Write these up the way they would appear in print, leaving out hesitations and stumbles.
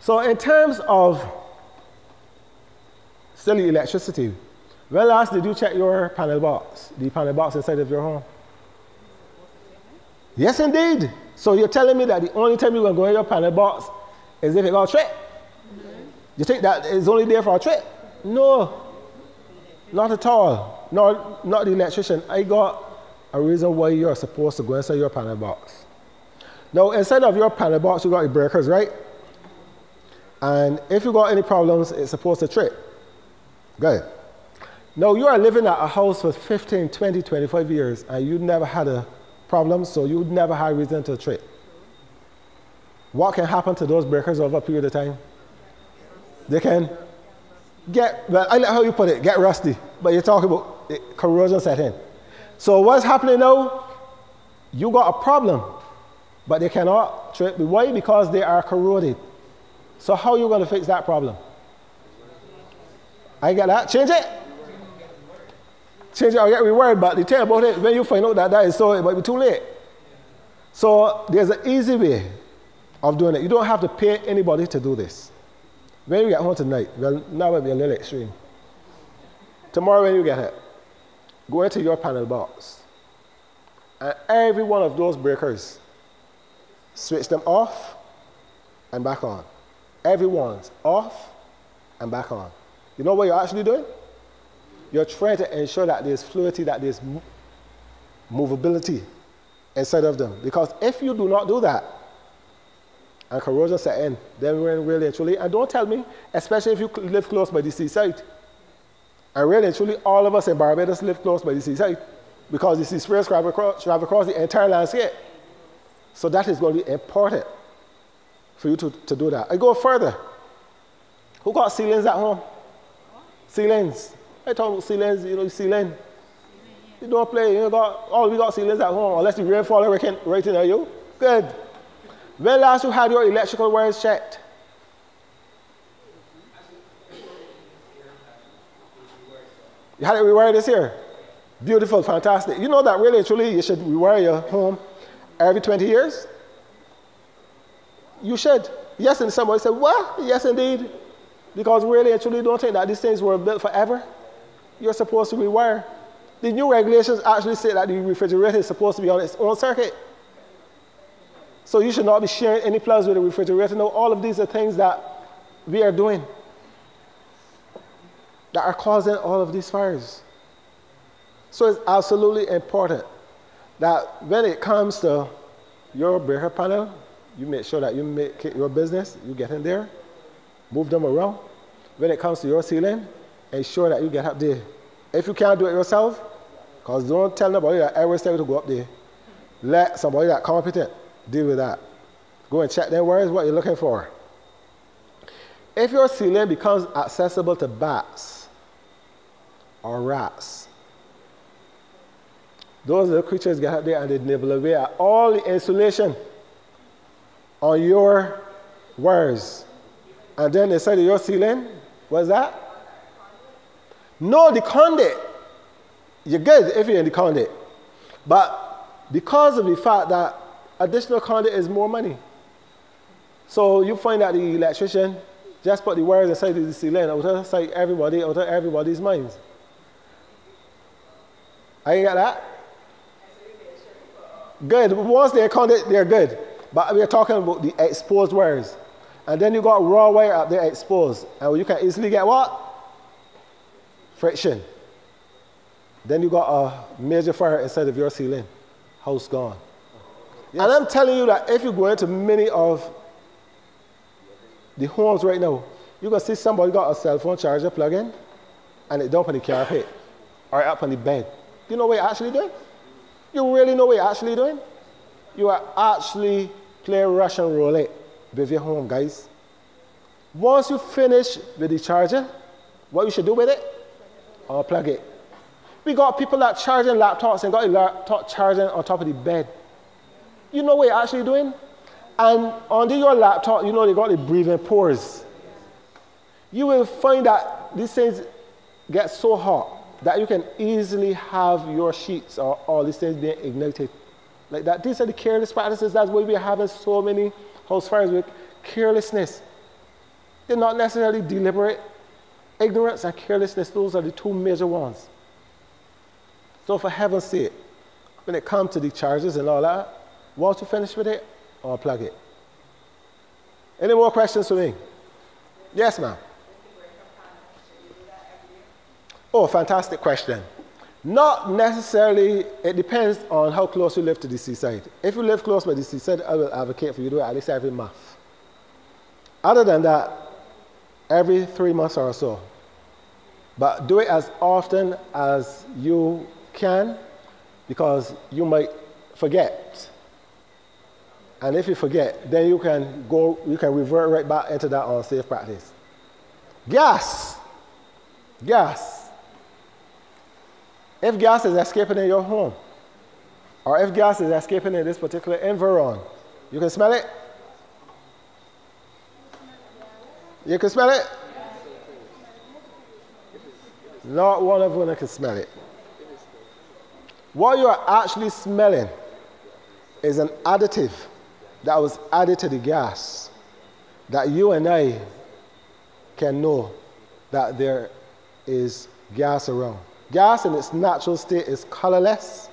So in terms of still electricity, when last did you check your panel box, the panel box inside of your home? Yes, indeed. So you're telling me that the only time you're going to go in your panel box is if it got a trip? You think that it's only there for a trip? No, not at all. Not the electrician. I got a reason why you're supposed to go inside your panel box. Now, inside of your panel box, you got the breakers, right? And if you got any problems, it's supposed to trip. Good. Now, you are living at a house for 15, 20, 25 years, and you never had a problem, so you never had reason to trip. What can happen to those breakers over a period of time? They can get, well, I like how you put it, get rusty, but you're talking about corrosion set in. So what's happening now? You got a problem, but they cannot trip. Why? Because they are corroded. So how are you going to fix that problem? I get that. Change it. Change it or get rewired. But the thing about it, when you find out that that is so, it might be too late. So there's an easy way of doing it. You don't have to pay anybody to do this. When you get home tonight, well, now it will be a little extreme. Tomorrow when you get it, go into your panel box. And every one of those breakers, switch them off and back on. Everyone's off and back on. You know what you're actually doing? You're trying to ensure that there's fluidity, that there's movability inside of them. Because if you do not do that, and corrosion set in, then we're really and truly, and don't tell me, especially if you live close by the seaside. And really and truly, all of us in Barbados live close by the seaside because the sea sprays travel across the entire landscape. So that is going to be important for you to do that. I go further. Who got ceilings at home? Ceilings. I talk about ceilings, you know, ceiling. You don't play, you got, oh, we got ceilings at home, unless the rain fall right in on you. Good. When last you had your electrical wires checked? You had it rewired this year? Beautiful, fantastic. You know that really, truly, you should rewire your home every 20 years? You should. Yes, and somebody said, what? Yes, indeed. Because really and truly, don't think that these things were built forever. You're supposed to rewire. The new regulations actually say that the refrigerator is supposed to be on its own circuit. So you should not be sharing any plugs with the refrigerator. No, all of these are things that we are doing that are causing all of these fires. So it's absolutely important that when it comes to your breaker panel, you make sure that you make it your business, you get in there, move them around. When it comes to your ceiling, ensure that you get up there. If you can't do it yourself, because don't tell nobody that every step to go up there. Let somebody that's competent deal with that. Go and check them, where is what you're looking for. If your ceiling becomes accessible to bats or rats, those little creatures get up there and they nibble away at all the insulation on your wires. And then inside of your ceiling, what's that? No, the conduit. You're good if you're in the conduit. But because of the fact that additional conduit is more money. So you find that the electrician just put the wires inside of the ceiling out of everybody's minds. I get that? Good. Once they're conduit, they're good. But we're talking about the exposed wires. And then you got raw wire up there exposed. And you can easily get what? Friction. Then you got a major fire inside of your ceiling. House gone. Yes. And I'm telling you that if you go into many of the homes right now, you're going to see somebody got a cell phone charger plug-in and it dump on the carpet or up on the bed. You know what you're actually doing? You really know what you're actually doing? You are actually playing Russian roulette with your home, guys. Once you finish with the charger, what you should do with it? Unplug it. We got people that charging laptops and got a laptop charging on top of the bed. You know what you're actually doing? And under your laptop, you know they got the breathing pores. You will find that these things get so hot that you can easily have your sheets or all these things being ignited. Like that. These are the careless practices. That's why we're having so many house fires with carelessness. They're not necessarily deliberate. Ignorance and carelessness, those are the two major ones. So for heaven's sake, when it comes to the charges and all that, once you finish with it, unplug it. Any more questions for me? Yes, ma'am. Oh, fantastic question. Not necessarily, it depends on how close you live to the seaside. If you live close by the seaside, I will advocate for you to do it at least every month. Other than that, every 3 months or so. But do it as often as you can, because you might forget. And if you forget, then you can revert right back into that unsafe practice. Gas. If gas is escaping in your home, or if gas is escaping in this particular environment, you can smell it? You can smell it? Not one of them can smell it. What you are actually smelling is an additive that was added to the gas that you and I can know that there is gas around. Gas in its natural state is colorless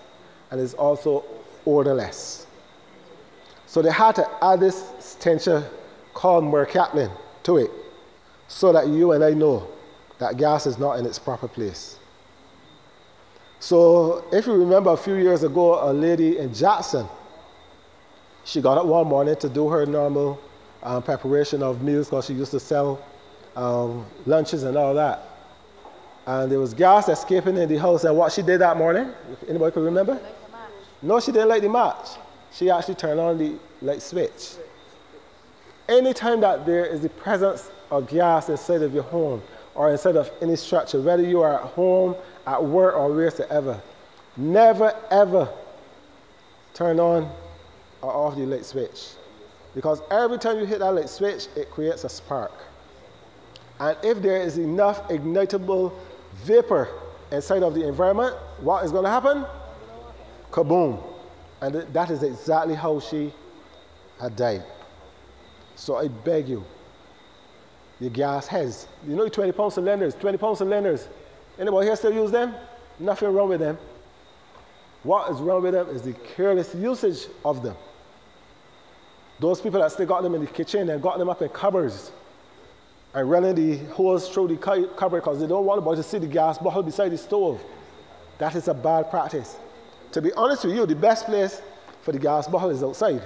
and is also odorless. So they had to add this tincture called mercaptan to it so that you and I know that gas is not in its proper place. So if you remember a few years ago, a lady in Jackson, she got up one morning to do her normal preparation of meals because she used to sell lunches and all that. And there was gas escaping in the house. And what she did that morning, anybody can remember? No, she didn't light the match. She actually turned on the light switch. Anytime that there is the presence of gas inside of your home or inside of any structure, whether you are at home, at work, or wheresoever, never ever turn on or off the light switch. Because every time you hit that light switch, it creates a spark. And if there is enough ignitable vapor inside of the environment, what is going to happen? Kaboom. And that is exactly how she had died. So I beg you, the gas heads, you know, 20-pound cylinders, anybody here still use them? Nothing wrong with them. What is wrong with them is the careless usage of them. Those people that still got them in the kitchen and got them up in cupboards and running the hose through the cupboard because they don't want anybody to see the gas bottle beside the stove. That is a bad practice. To be honest with you, the best place for the gas bottle is outside.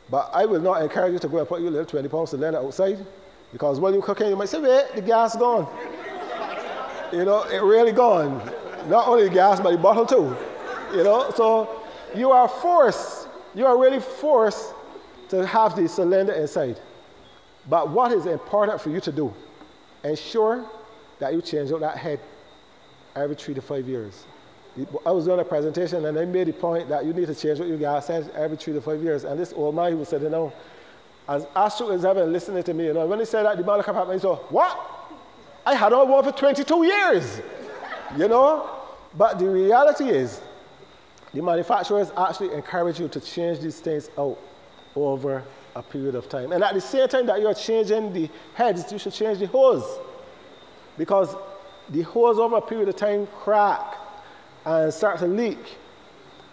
But I will not encourage you to go and put your little 20-pound cylinder outside, because while you're cooking, you might say, wait, the gas gone. You know, it really gone. Not only the gas, but the bottle too. You know, so you are really forced to have the cylinder inside. But what is important for you to do? Ensure that you change out that head every 3 to 5 years. I was doing a presentation and I made the point that you need to change out your gas head every 3 to 5 years. And this old man who was sitting down, as astute as ever, listening to me, you know, when he said that, the man looked up at me and said, what? I had on one for 22 years, you know? But the reality is, the manufacturers actually encourage you to change these things out over a period of time. And at the same time that you're changing the heads, you should change the hose. Because the hose over a period of time crack and start to leak.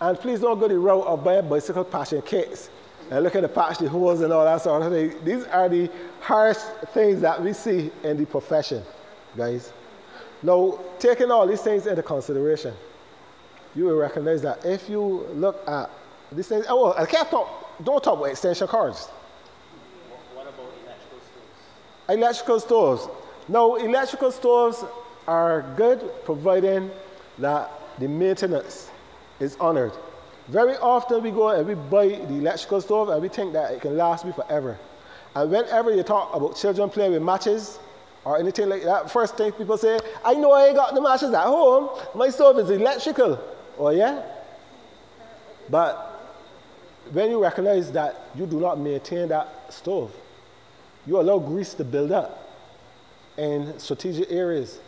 And please don't go the route of buying bicycle patching kits and looking to patch the hose and all that sort of thing. These are the harsh things that we see in the profession, guys. Now, taking all these things into consideration, you will recognize that if you look at these things, oh, I can't talk, don't talk about extension cords. What about electrical stoves? Electrical stoves. Now, electrical stoves are good providing that the maintenance is honored. Very often we go and we buy the electrical stove and we think that it can last me forever. And whenever you talk about children playing with matches or anything like that, first thing people say, I know I ain't got the matches at home, my stove is electrical. Oh yeah? But when you recognize that you do not maintain that stove, you allow grease to build up in strategic areas,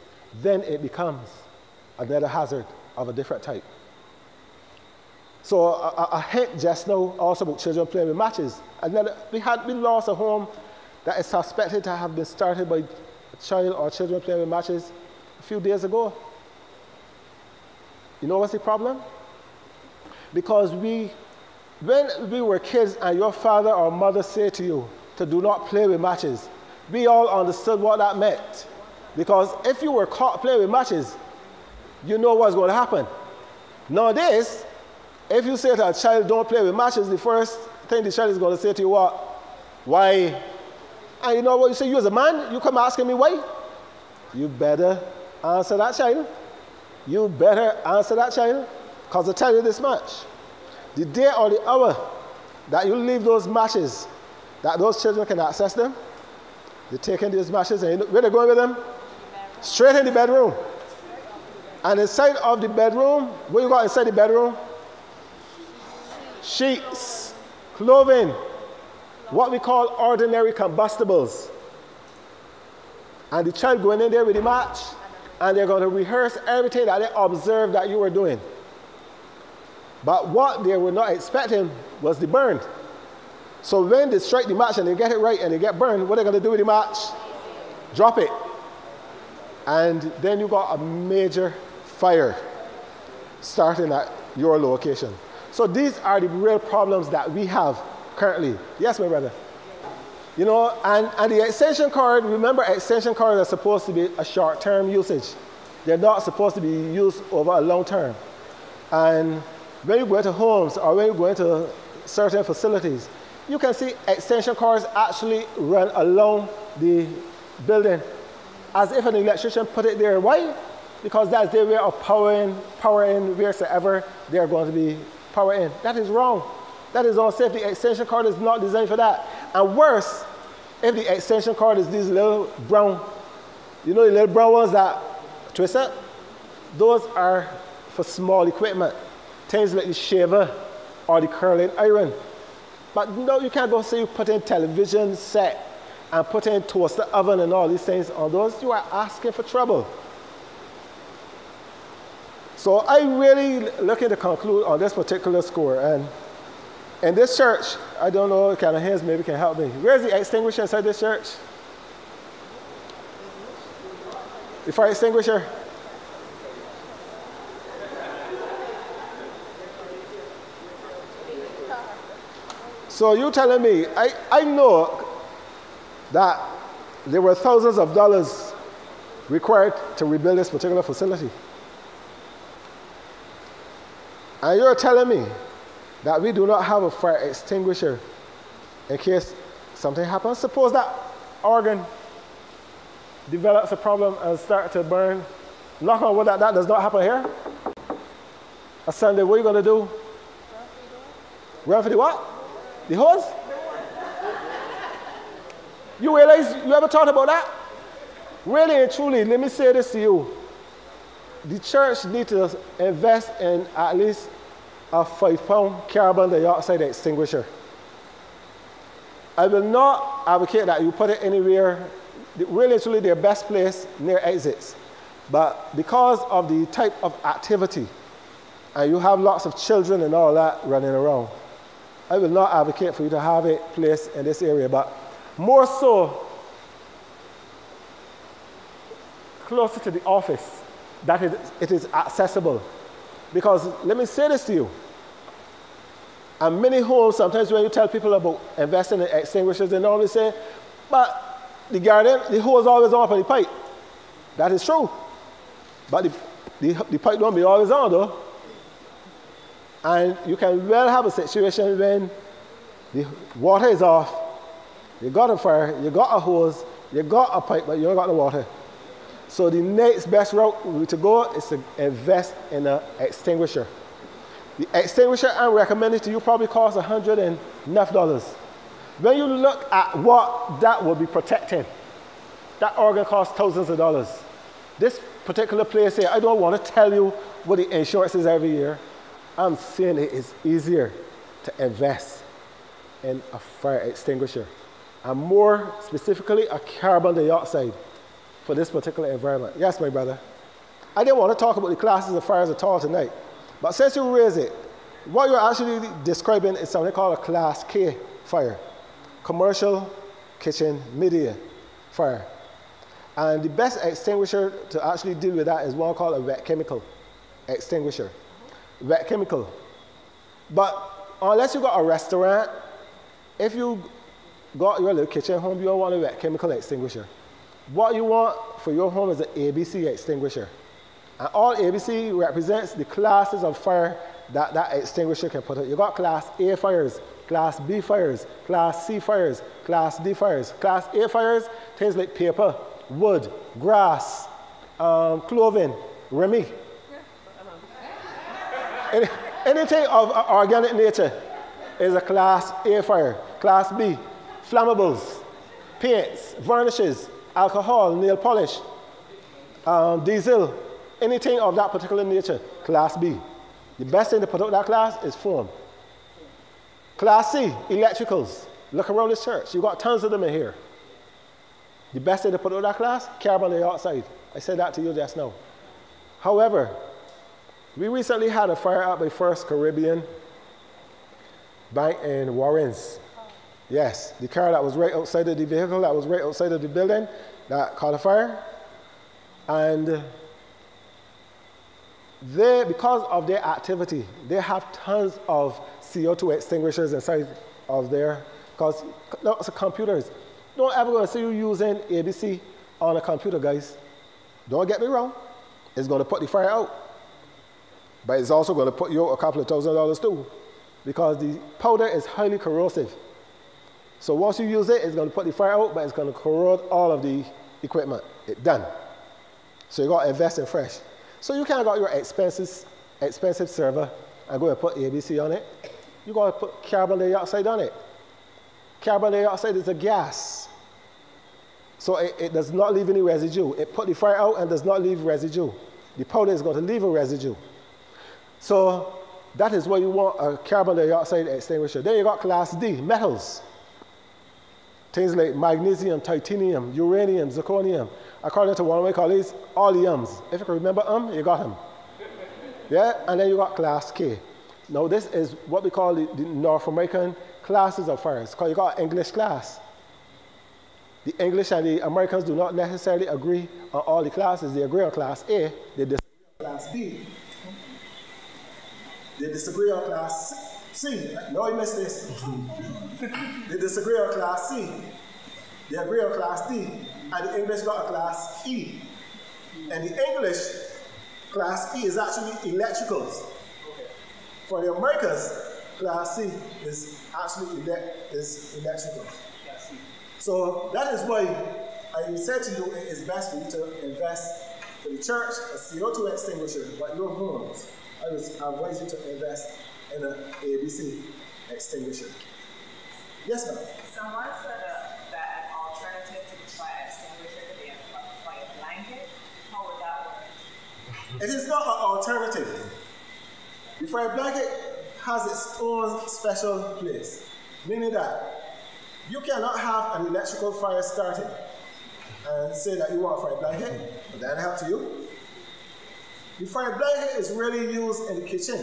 then it becomes another hazard of a different type. So a hint just now also about children playing with matches. We lost a home that is suspected to have been started by a child or children playing with matches a few days ago. You know what's the problem? Because when we were kids and your father or mother said to you to do not play with matches, we all understood what that meant. Because if you were caught playing with matches, you know what's going to happen. Nowadays, if you say to a child, don't play with matches, the first thing the child is going to say to you, what? Why? And you know what you say? You as a man, you come asking me why? You better answer that child. You better answer that child. Because I tell you this much. The day or the hour that you leave those matches, that those children can access them, they're taking these matches and where they're going with them? Straight in the bedroom. And inside of the bedroom, what you got inside the bedroom? Sheets, clothing, what we call ordinary combustibles. And the child going in there with the match, and they're going to rehearse everything that they observed that you were doing. But what they were not expecting was the burn. So when they strike the match and they get it right and they get burned, what are they going to do with the match? Drop it. And then you got a major fire starting at your location. So these are the real problems that we have currently. Yes, my brother? You know, and the extension cord, remember extension cords are supposed to be a short-term usage. They're not supposed to be used over a long term. And when you go into homes or when you go into certain facilities, you can see extension cords actually run along the building as if an electrician put it there. Why? Because that's their way of power in wheresoever they're going to be power in. That is wrong. That is unsafe. The extension cord is not designed for that. And worse, if the extension cord is these little brown, you know the little brown ones that twist up? Those are for small equipment. Things like the shaver or the curling iron. But no, you can't go say you put in television set and put in toaster oven and all these things on those. You are asking for trouble. So I really looking to conclude on this particular score. And in this church, I don't know, kind of hands maybe can help me. Where's the extinguisher inside this church? The fire extinguisher? So you telling me, I know that there were thousands of dollars required to rebuild this particular facility. And you're telling me that we do not have a fire extinguisher in case something happens. Suppose that organ develops a problem and starts to burn. Knock on wood that does not happen here. A Sunday, what are you going to do? Run for the what? The hose? You realize, you ever thought about that? Really and truly, let me say this to you. The church needs to invest in at least a 5-pound carbon dioxide extinguisher. I will not advocate that you put it anywhere, really and truly their best place near exits. But because of the type of activity, and you have lots of children and all that running around, I will not advocate for you to have it placed in this area, but more so closer to the office, that it is accessible. Because let me say this to you, and many homes, sometimes when you tell people about investing in extinguishers, they normally say, but the garden, the hose is always on the pipe. That is true. But the pipe don't be always on though. And you can well have a situation when the water is off, you got a fire, you got a hose, you got a pipe, but you don't got the water. So the next best route to go is to invest in an extinguisher. The extinguisher I'm recommending to you probably costs $100. When you look at what that will be protecting, that organ costs thousands of dollars. This particular place here, I don't want to tell you what the insurance is every year. I'm saying it is easier to invest in a fire extinguisher, and more specifically a carbon dioxide for this particular environment. Yes, my brother. I didn't want to talk about the classes of fires at all tonight, but since you raised it, what you're actually describing is something called a Class K fire. Commercial kitchen media fire. And the best extinguisher to actually deal with that is one called a wet chemical extinguisher. Wet chemical. But unless you got a restaurant, if you got your little kitchen home, you don't want a wet chemical extinguisher. What you want for your home is an ABC extinguisher. And all ABC represents the classes of fire that that extinguisher can put out. You got class A fires, class B fires, class C fires, class D fires. Class A fires, things like paper, wood, grass, clothing, remy. Anything of organic nature is a class A fire. Class B, flammables, paints, varnishes, alcohol, nail polish, diesel, anything of that particular nature, class B. The best thing to put out that class is foam. Class C, electricals. Look around this church. You got tons of them in here. The best thing to put out that class, carbon dioxide. I said that to you just now. However, we recently had a fire at the First Caribbean Bank in Warrens. Yes, the car that was right outside of the vehicle, that was right outside of the building, that caught a fire. And they, because of their activity, they have tons of CO2 extinguishers inside of there, because lots of computers. Don't ever going to see you using ABC on a computer, guys. Don't get me wrong. It's going to put the fire out. But it's also going to put you out a couple of $1,000s too, because the powder is highly corrosive. So once you use it, it's going to put the fire out, but it's going to corrode all of the equipment. It's done. So you got to invest in fresh. So you can't got your expensive server and go and put ABC on it. You got to put carbon dioxide on it. Carbon dioxide is a gas. So it does not leave any residue. It put the fire out and does not leave residue. The powder is going to leave a residue. So that is why you want a carbon dioxide extinguisher. Then you got class D, metals. Things like magnesium, titanium, uranium, zirconium. According to one of my colleagues, all the M's. If you can remember you got them. Yeah, and then you got class K. Now this is what we call the North American classes of fires, because you got English class. The English and the Americans do not necessarily agree on all the classes. They agree on class A, they disagree on class B. They disagree on class C. No, you missed this. They disagree on class C. They agree on class D. And the English got a class E. And the English class E is actually electricals. For the Americans, class C is actually electrical. So that is why I said to you it is best for you to invest for the church a CO2 extinguisher, but your homes, I would advise you to invest in an ABC extinguisher. Yes, ma'am? Someone said that an alternative to the fire extinguisher could be a fire blanket. How would that work? It is not an alternative. The fire blanket has its own special place, meaning that you cannot have an electrical fire started and say that you want a fire blanket, but that help to you. The fire blanket is really used in the kitchen,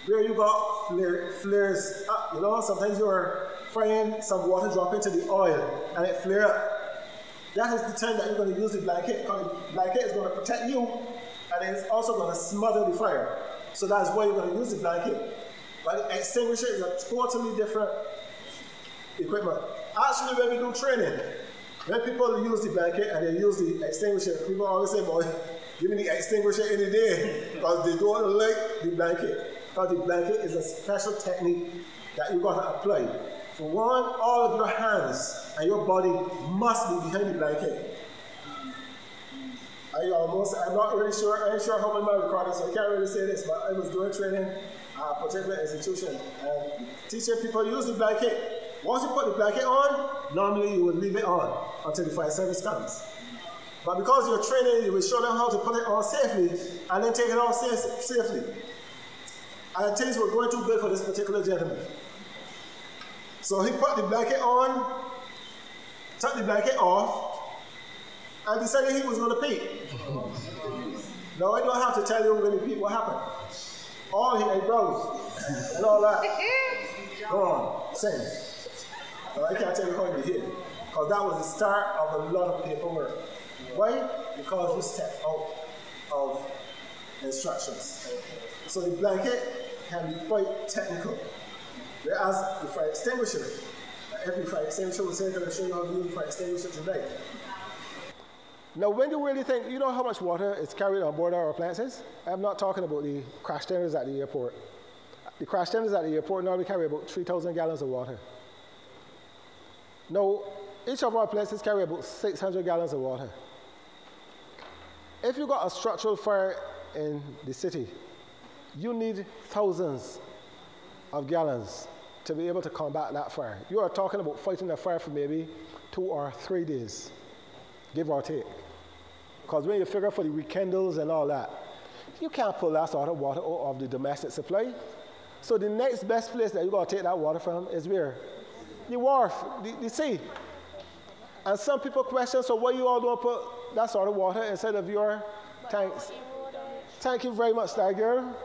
where you got flares up. You know, sometimes you're frying, some water drop into the oil and it flare up. That is the time that you're going to use the blanket, because the blanket is going to protect you and it's also going to smother the fire. So that's why you're going to use the blanket. But the extinguisher is a totally different equipment. Actually, when we do training, when people use the blanket and they use the extinguisher, people always say, boy, give me the extinguisher any day, because they don't like the blanket. Because the blanket is a special technique that you got to apply. For one, all of your hands and your body must be behind the blanket. I'm not really sure, I ain't sure how many recording, so I can't really say this, but I was doing training at a particular institution and teaching people use the blanket. Once you put the blanket on, normally you would leave it on until the fire service comes. But because you're training, you will show them how to put it on safely and then take it off safely. And things were going too good for this particular gentleman. So he put the blanket on, took the blanket off, and decided he was going to pee. Now I don't have to tell you when he peed what happened. All his eyebrows and all that. Go on, sing. I can't tell you how he did. Because that was the start of a lot of paperwork. Why? Because you stepped out of instructions. So the blanket can be quite technical. Whereas the fire extinguisher, every fire extinguisher will say, I'll show you how to use the fire extinguisher tonight. Now, when you really think, you know how much water is carried on board our appliances? I'm not talking about the crash tenders at the airport. The crash tenders at the airport normally carry about 3,000 gallons of water. Now, each of our appliances carry about 600 gallons of water. If you got a structural fire in the city, you need thousands of gallons to be able to combat that fire. You are talking about fighting a fire for maybe 2 or 3 days, give or take. Because when you figure for the rekindles and all that, you can't pull that sort of water out of the domestic supply. So the next best place that you got to take that water from is where? The wharf, the sea. And some people question, so why you all don't put that sort of water inside of your tanks? Thank you very much, that girl.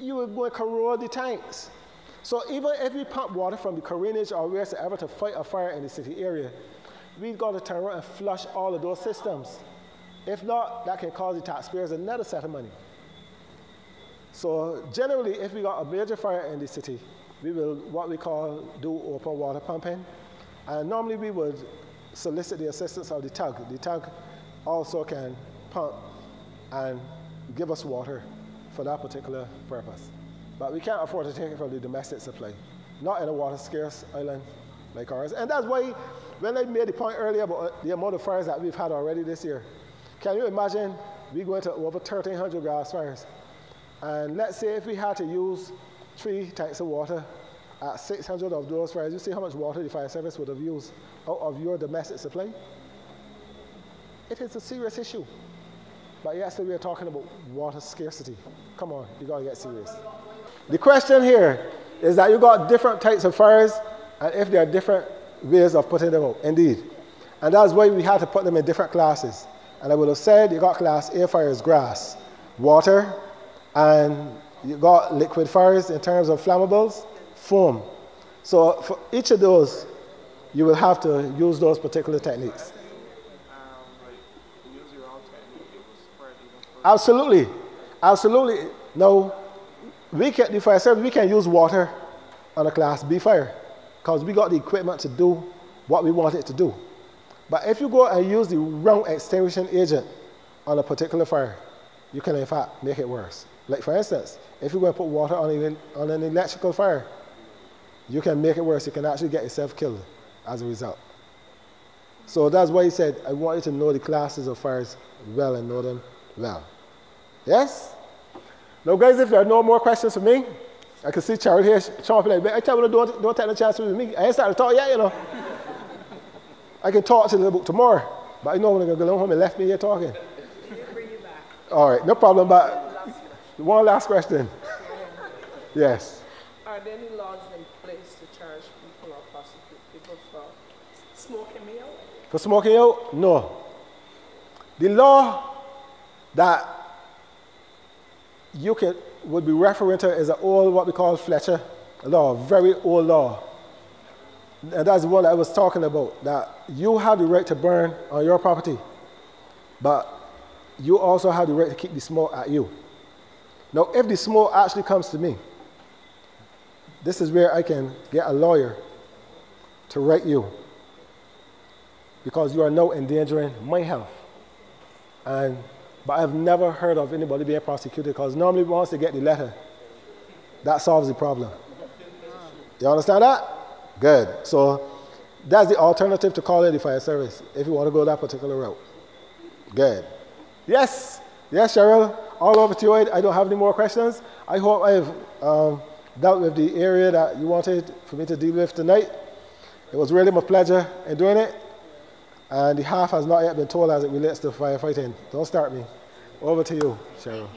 You will go and corrode the tanks. So even if we pump water from the Corinage or wherever to fight a fire in the city area, we've got to turn around and flush all of those systems. If not, that can cause the taxpayers another set of money. So generally, if we got a major fire in the city, we will what we call do open water pumping. And normally we would solicit the assistance of the tug. The tug also can pump and give us water for that particular purpose. But we can't afford to take it from the domestic supply, not in a water scarce island like ours. And that's why when I made the point earlier about the amount of fires that we've had already this year, can you imagine we going to over 1,300 gas fires? And let's say if we had to use 3 tanks of water at 600 of those fires, you see how much water the fire service would have used out of your domestic supply? It is a serious issue. But yesterday we were talking about water scarcity. Come on, you gotta get serious. The question here is that you got different types of fires, and if there are different ways of putting them out, indeed. And that's why we had to put them in different classes. And I would have said you got class A fires, grass, water, and you got liquid fires in terms of flammables, foam. So for each of those, you will have to use those particular techniques. Absolutely, absolutely. Now, the fire service, we can use water on a class B fire because we got the equipment to do what we want it to do. But if you go and use the wrong extinguishing agent on a particular fire, you can in fact make it worse. Like for instance, if you're going to put water on an electrical fire, you can make it worse. You can actually get yourself killed as a result. So that's why he said, I want you to know the classes of fires well and know them well. Yes? Now guys, if there are no more questions for me, I can see Charlie here chomping like, I tell you, don't take no chance with me. I ain't started to talk yet, you know. I can talk to you about tomorrow, but I know when I'm going to go home and left me here talking. We'll bring you back. All right, no problem, but one last question. Yes. Are there any laws in place to charge people or prosecute people for smoking me out? For smoking out? No. The law that you would be referring to is an old, what we call Fletcher law, very old law. And that's the one that I was talking about, that you have the right to burn on your property, but you also have the right to keep the smoke at you. Now, if the smoke actually comes to me, this is where I can get a lawyer to write you, because you are now endangering my health. But I've never heard of anybody being prosecuted, because normally once they get the letter, that solves the problem. You understand that? Good. So that's the alternative to calling the fire service if you want to go that particular route. Good. Yes. Yes, Cheryl. All over to you. I don't have any more questions. I hope I've dealt with the area that you wanted for me to deal with tonight. It was really my pleasure in doing it. And the half has not yet been told as it relates to firefighting. Don't start me. Over to you, Cheryl.